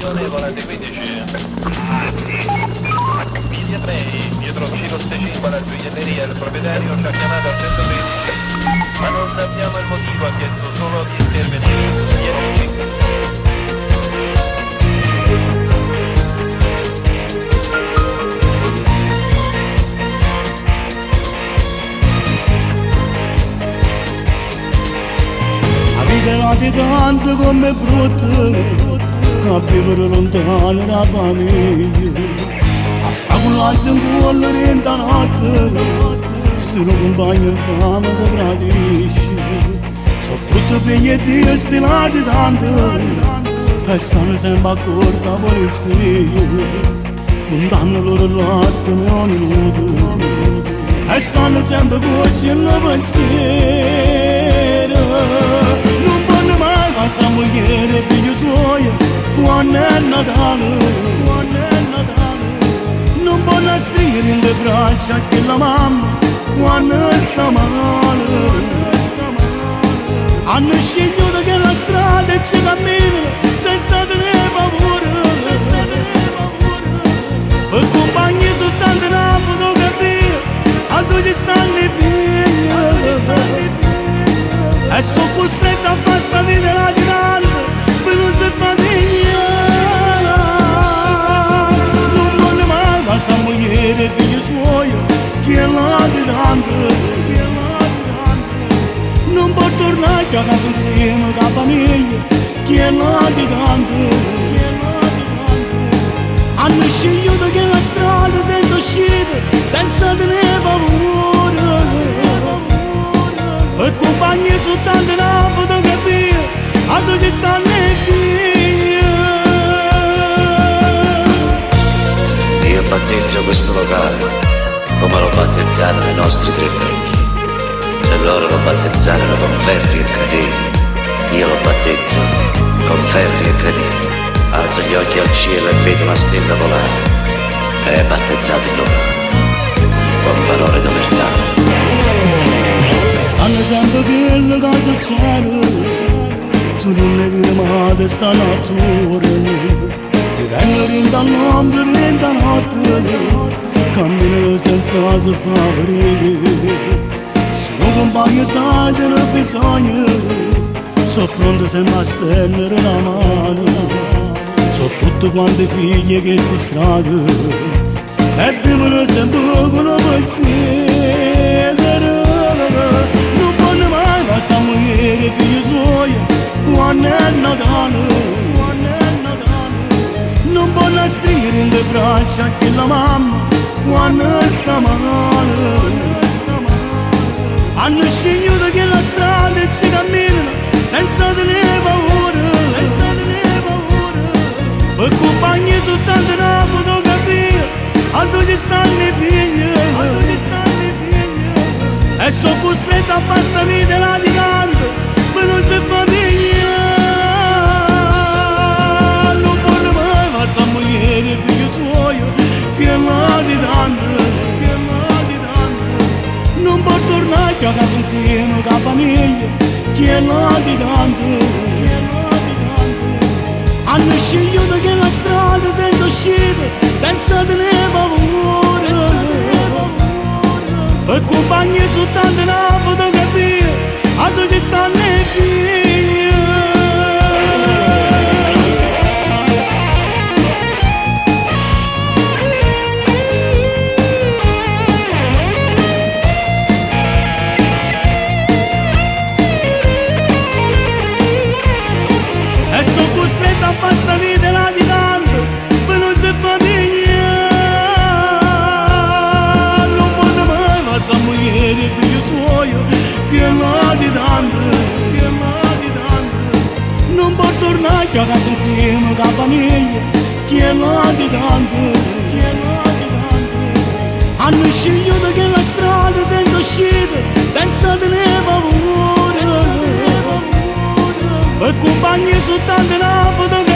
stazione volante 15. Via Brei, dietro Ciro Stecimba, la gioielleria, il proprietario ci ha chiamato al 113, ma non abbiamo il motivo, ha chiesto solo di intervenire. 10. Tanto come brutto a vivere lontano da famiglia, a sta con l'ansia in cuore dentro la notte, se non compagno in fame che gradisce. Sono tutti figli e Dio stilati tanto, e stanno sempre a corta polizia, contano loro l'attimo minuto, e stanno sempre cuoci in pensiero. Questa moglie figlio suoi, quando è Natale, non può stringere in le braccia che la mamma, quando sta male. Hanno scelto che la strada ci cammina senza tenere paura, per compagni soltanto una fotografia, a dove stanno i figli. E sono costretto a fare sta vita radicale per non si famiglia. Non vuole mai questa moglie e figli suoi che l'ha di tanto. Non può tornare a casa insieme con la famiglia che l'ha di tanto. Hanno scelto che la strada senza uscita, senza tenere paura. E compagni soltanto una fotografia, a dove stanno i figli. Io battezzo questo locale come l'ho battezzato le nostre tre vecchie. Se loro lo battezzarono con ferri e catene, io lo battezzo con ferri e catene. Alzo gli occhi al cielo e vedo una stella volare. È battezzato il locale con parole d'omertà. Sanno sempre quello che succede, tu non ne vedi mai di sta natura. Ti vengono dall'ombra e da notte, camminano senza si favorire. Sono compagni sai del bisogno, sono pronto sempre a stendere la mano. Sono tutti quanti figli che si strada e vivono sempre con un pensiero. Non voglio mai questa moglie e figli suoi quando è Natale. Non voglio stringere in le braccia che la mamma quando sta male. Hanno scelto che la strada ci cammina senza tenere paura. E compagni soltanto una fotografia, a dove stanno i figli. E sono costretto a fare sta vita radicante per non si famiglia. Non vuole mai questa moglie e figli suoi che l'ha di tanto. Non può tornare a casa insieme con la famiglia che l'ha di tanto. Hanno scelto che la strada senza uscita, senza tenere paura. E compagni soltanto una fotografia, a dove stanno i figli. E sono costretto a fare sta vita radicante per non si famiglia. Non voglio mai questa moglie e figli suoi che l'ha di tanto. Non può tornare a casa insieme con la famiglia che l'ha di tanto. Hanno scelto che la strada senza uscita, senza tenere paura. E compagni soltanto una fotografia,